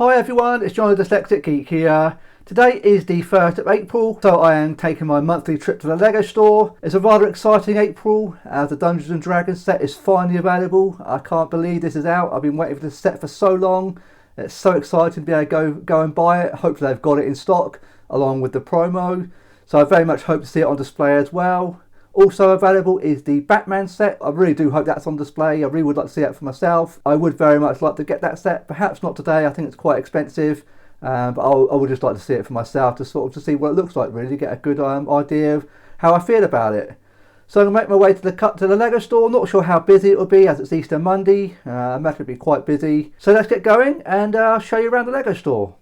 Hi everyone, it's John the Dyslexic Geek here. Today is the 1st of April, so I am taking my monthly trip to the Lego store. It's a rather exciting April as the Dungeons and Dragons set is finally available. I can't believe this is out. I've been waiting for this set for so long. It's so exciting to be able to go and buy it. Hopefully they've got it in stock along with the promo. So I very much hope to see it on display as well. Also available is the Batman set. I really do hope that's on display. I really would like to see it for myself. I would very much like to get that set. Perhaps not today, I think it's quite expensive. But I would just like to see it for myself to see what it looks like, really, to get a good idea of how I feel about it. So I'm going to make my way to the Lego store. Not sure how busy it will be as it's Easter Monday. I imagine it'll be quite busy. So let's get going and I'll show you around the Lego store.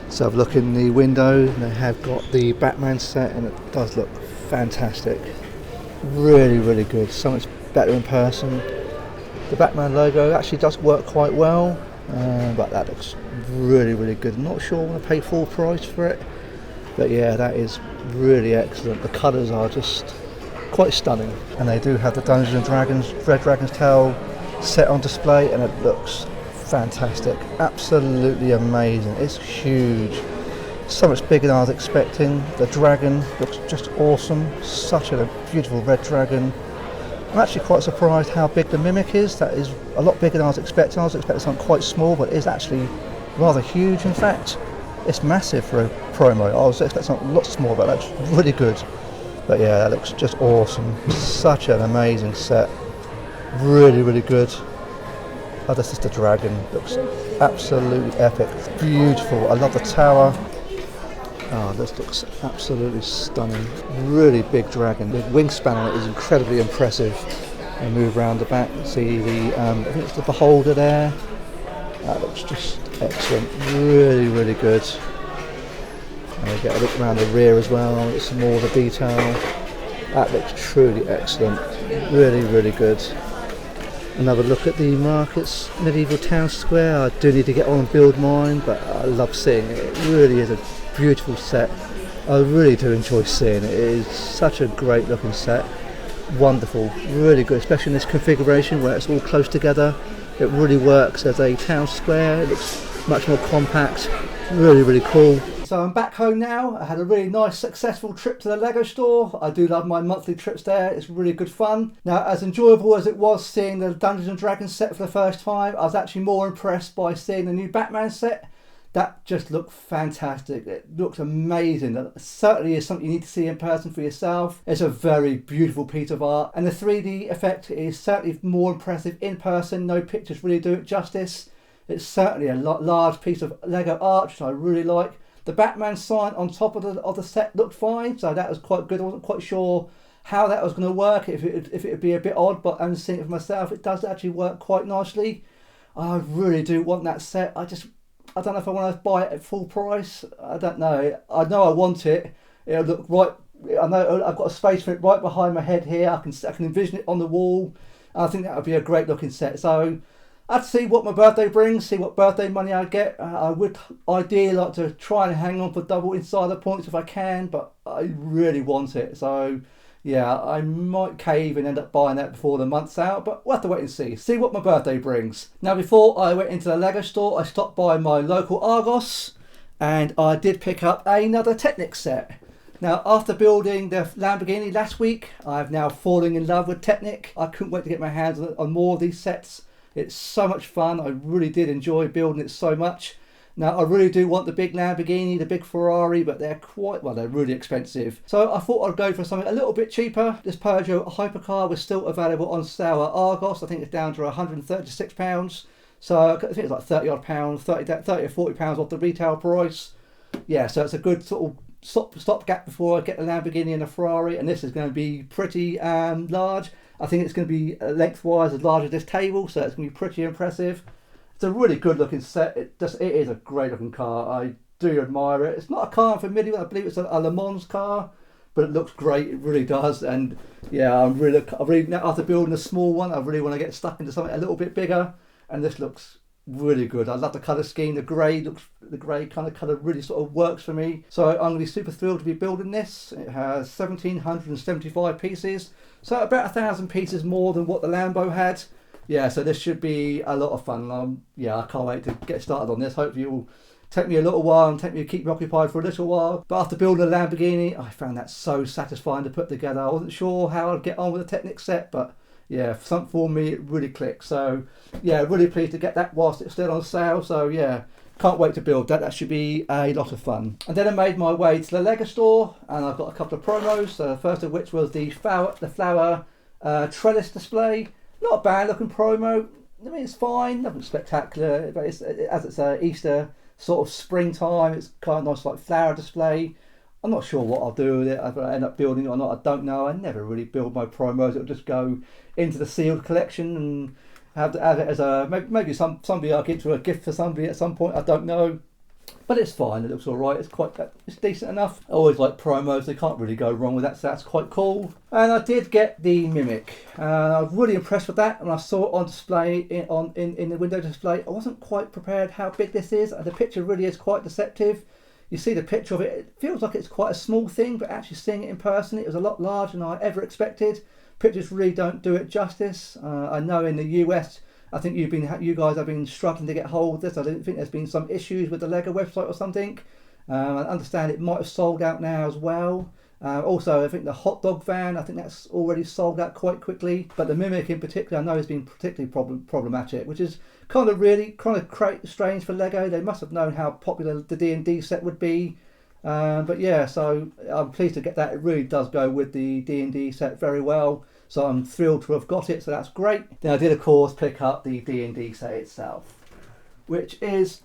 So I've looked in the window and they have got the Batman set and it does look fantastic. Really, really good. So much better in person. The Batman logo actually does work quite well, but that looks really, really good. I'm not sure I want to pay full price for it, but yeah, that is really excellent. The colours are just quite stunning, and they do have the Dungeons and Dragons Red Dragon's Tail set on display, and it looks fantastic. Absolutely amazing. It's huge. So much bigger than I was expecting. The dragon looks just awesome. Such a beautiful red dragon. I'm actually quite surprised how big the Mimic is. That is a lot bigger than I was expecting. I was expecting something quite small, but it is actually rather huge. In fact, it's massive for a promo. I was expecting something a lot smaller, but that's really good. But yeah, that looks just awesome. Such an amazing set. Really, really good. Oh, this is the dragon. Looks absolutely epic. Beautiful. I love the tower. Oh, this looks absolutely stunning. Really big dragon. The wingspan on it is incredibly impressive. And move around the back, see the, I think it's the beholder there. That looks just excellent. Really, really good. And we get a look around the rear as well. It's some more of the detail. That looks truly excellent. Really, really good. Another look at the markets, medieval town square. I do need to get on and build mine, but I love seeing it. It really is a beautiful set. I really do enjoy seeing it. It is such a great looking set. Wonderful, really good, especially in this configuration where it's all close together. It really works as a town square. It looks much more compact. Really, really cool. So I'm back home now. I had a really nice successful trip to the Lego store. I do love my monthly trips there. It's really good fun. Now, as enjoyable as it was seeing the Dungeons and Dragons set for the first time, I was actually more impressed by seeing the new Batman set. That just looked fantastic. It looks amazing. That certainly is something you need to see in person for yourself. It's a very beautiful piece of art, and the 3D effect is certainly more impressive in person. No pictures really do it justice. It's certainly a large piece of Lego art, which I really like. The Batman sign on top of the set looked fine, so that was quite good. I wasn't quite sure how that was going to work, if it would be a bit odd, but I'm seeing it for myself. It does actually work quite nicely. I really do want that set. I don't know if I want to buy it at full price. I don't know. I know I want it. It'll look right. I know I've got a space for it right behind my head here. I can envision it on the wall. I think that would be a great looking set. So I'd see what my birthday brings, see what birthday money I get. I would ideally like to try and hang on for double insider points if I can, but I really want it. So yeah, I might cave and end up buying that before the month's out, but we'll have to wait and see what my birthday brings. Now, before I went into the Lego store, I stopped by my local Argos and I did pick up another Technic set. Now, after building the Lamborghini last week, I've now fallen in love with Technic. I couldn't wait to get my hands on more of these sets. It's so much fun. I really did enjoy building it so much. Now, I really do want the big Lamborghini, the big Ferrari, but they're they're really expensive. So I thought I'd go for something a little bit cheaper. This Peugeot hypercar was still available on sale at Argos. I think it's down to £136. So I think it's like 30 odd pounds, 30 or £40 off the retail price. Yeah, so it's a good sort of stopgap before I get the Lamborghini and the Ferrari. And this is going to be pretty large. I think it's going to be lengthwise as large as this table, so it's going to be pretty impressive. It's a really good looking set. It is a great looking car. I do admire it. It's not a car I'm familiar with. I believe it's a Le Mans car, but it looks great. It really does. And yeah, I really after building a small one, I really want to get stuck into something a little bit bigger. And this looks really good. I love the colour scheme. The grey kind of colour really sort of works for me. So I'm going to be super thrilled to be building this. It has 1,775 pieces, so about 1,000 pieces more than what the Lambo had. yeah, so this should be a lot of fun. Yeah, I can't wait to get started on this. Hopefully it will take me a little while and take me to keep me occupied for a little while. But after building a Lamborghini, I found that so satisfying to put together. I wasn't sure how I'd get on with the Technic set, but yeah, for me it really clicked. So yeah, really pleased to get that whilst it's still on sale. So yeah, can't wait to build that. That should be a lot of fun. And then I made my way to the Lego store, and I've got a couple of promos. First of which was the flower trellis display. Not a bad looking promo. I mean, it's fine, nothing spectacular, but as it's Easter sort of springtime, it's kind of nice like flower display. I'm not sure what I'll do with it. If I end up building it or not, I don't know. I never really build my promos. It'll just go into the sealed collection and have it as a maybe somebody I'll give to a gift for somebody at some point. I don't know. But it's fine, it looks alright, it's decent enough. I always like promos, they can't really go wrong with that, so that's quite cool. And I did get the Mimic. I was really impressed with that when I saw it on display, in the window display. I wasn't quite prepared how big this is. The picture really is quite deceptive. You see the picture of it, it feels like it's quite a small thing, but actually seeing it in person, it was a lot larger than I ever expected. Pictures really don't do it justice. I know in the US, I think you guys have been struggling to get hold of this. I don't think there's been some issues with the Lego website or something. I understand it might have sold out now as well. Also, I think the hot dog van, I think that's already sold out quite quickly. But the Mimic in particular, I know has been particularly problematic, which is kind of strange for Lego. They must have known how popular the D&D set would be. But yeah, so I'm pleased to get that. It really does go with the D&D set very well. So I'm thrilled to have got it, so that's great. Then I did, of course, pick up the D&D set itself, which is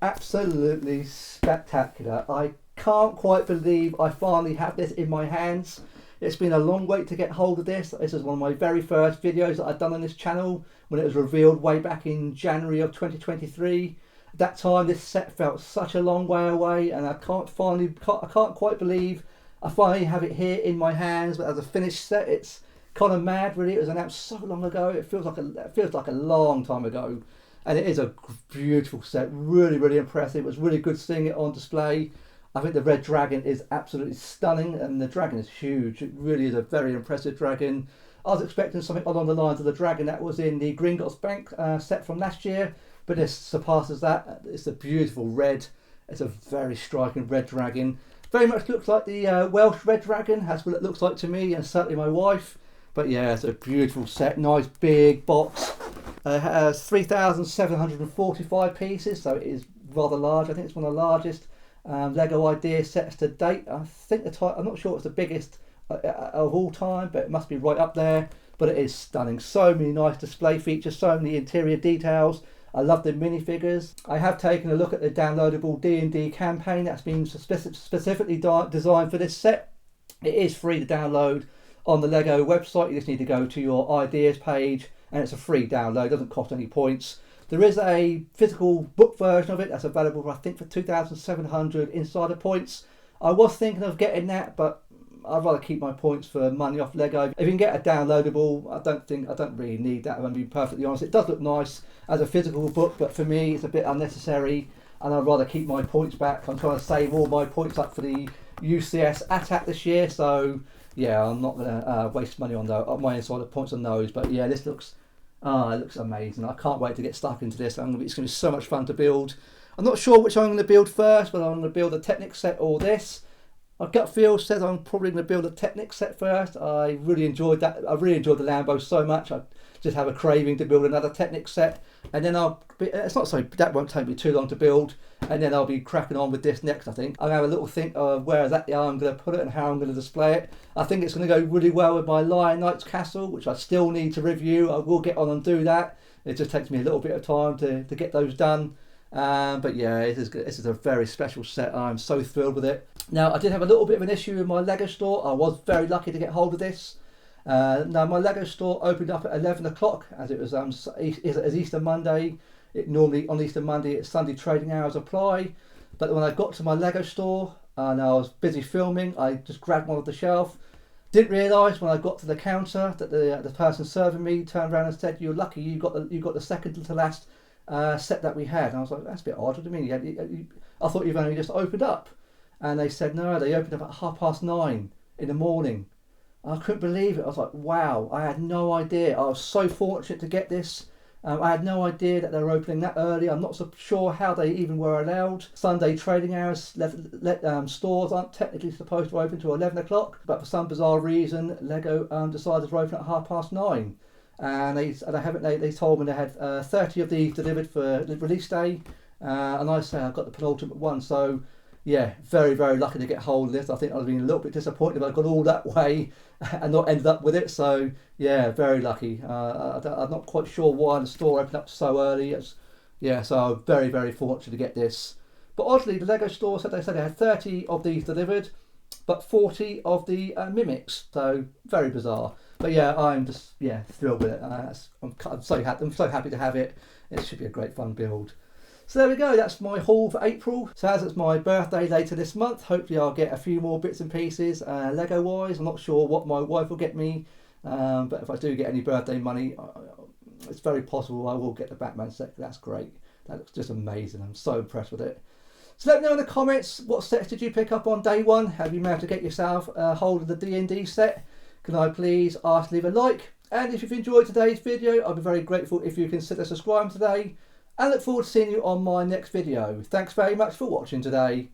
absolutely spectacular. I can't quite believe I finally have this in my hands. It's been a long wait to get hold of this. This is one of my very first videos that I've done on this channel when it was revealed way back in January of 2023. At that time, this set felt such a long way away, and I can't quite believe I finally have it here in my hands. But as a finished set, it's kind of mad, really. It was announced so long ago. It feels like a long time ago, and it is a beautiful set. Really, really impressive. It was really good seeing it on display. I think the red dragon is absolutely stunning, and the dragon is huge. It really is a very impressive dragon. I was expecting something along the lines of the dragon that was in the Gringotts Bank set from last year, but this surpasses that. It's a beautiful red. It's a very striking red dragon. Very much looks like the Welsh red dragon. That's what it looks like to me, and certainly my wife. But yeah, it's a beautiful set. Nice big box. It has 3,745 pieces, so it is rather large. I think it's one of the largest Lego idea sets to date. I think I'm not sure it's the biggest of all time, but it must be right up there. But it is stunning. So many nice display features, so many interior details. I love the minifigures. I have taken a look at the downloadable D&D campaign that's been specifically designed for this set. It is free to download on the Lego website. You just need to go to your ideas page, and it's a free download. It doesn't cost any points. There is a physical book version of it that's available, I think, for 2,700 insider points. I was thinking of getting that, but I'd rather keep my points for money off Lego. If you can get a downloadable, I don't really need that, if I'm being perfectly honest. It does look nice as a physical book, but for me it's a bit unnecessary, and I'd rather keep my points back. I'm trying to save all my points up for the UCS attack this year, so yeah, I'm not going to waste money on my insider points on those. But yeah, this looks it looks amazing. I can't wait to get stuck into this. It's going to be so much fun to build. I'm not sure which I'm going to build first, whether I'm going to build a Technic set or this. My gut feel says I'm probably going to build a Technic set first. I really enjoyed that. I really enjoyed the Lambo so much. I just have a craving to build another Technic set, and then that won't take me too long to build, and then I'll be cracking on with this next. I think I'll have a little think of where exactly I'm going to put it and how I'm going to display it. I think it's going to go really well with my Lion Knights castle, which I still need to review. I will get on and do that. It just takes me a little bit of time to get those done. But yeah, this is a very special set. I'm so thrilled with it. Now, I did have a little bit of an issue in my Lego store. I was very lucky to get hold of this. Now, my Lego store opened up at 11 o'clock as it was as Easter Monday. Normally on Easter Monday it's Sunday trading hours apply. But when I got to my Lego store and I was busy filming, I just grabbed one off the shelf. Didn't realise when I got to the counter that the person serving me turned around and said, "You're lucky you got the second to last set that we had." And I was like, "That's a bit odd. What do you mean? I thought you've only just opened up." And they said, "No, they opened up at 9:30 in the morning." I couldn't believe it. I was like, wow, I had no idea. I was so fortunate to get this. I had no idea that they were opening that early. I'm not so sure how they even were allowed. Sunday trading hours, stores aren't technically supposed to open until 11 o'clock, but for some bizarre reason, Lego decided to open at 9:30. And they told me they had 30 of these delivered for release day, and I say I got the penultimate one. So yeah, very, very lucky to get hold of this. I think I'd have been a little bit disappointed if I'd gone all that way and not ended up with it. So yeah, very lucky. I'm not quite sure why the store opened up so early. So I'm very, very fortunate to get this. But oddly, the Lego store said they had 30 of these delivered, but 40 of the mimics. So very bizarre. But yeah, I'm just thrilled with it. I'm so happy. I'm so happy to have it. It should be a great fun build. So there we go, that's my haul for April. So as it's my birthday later this month, hopefully I'll get a few more bits and pieces Lego wise. I'm not sure what my wife will get me, but if I do get any birthday money, it's very possible I will get the Batman set. That's great. That looks just amazing. I'm so impressed with it. So let me know in the comments, what sets did you pick up on day one? Have you managed to get yourself a hold of the D&D set? Can I please ask to leave a like? And if you've enjoyed today's video, I'll be very grateful if you consider subscribing today. I look forward to seeing you on my next video. Thanks very much for watching today.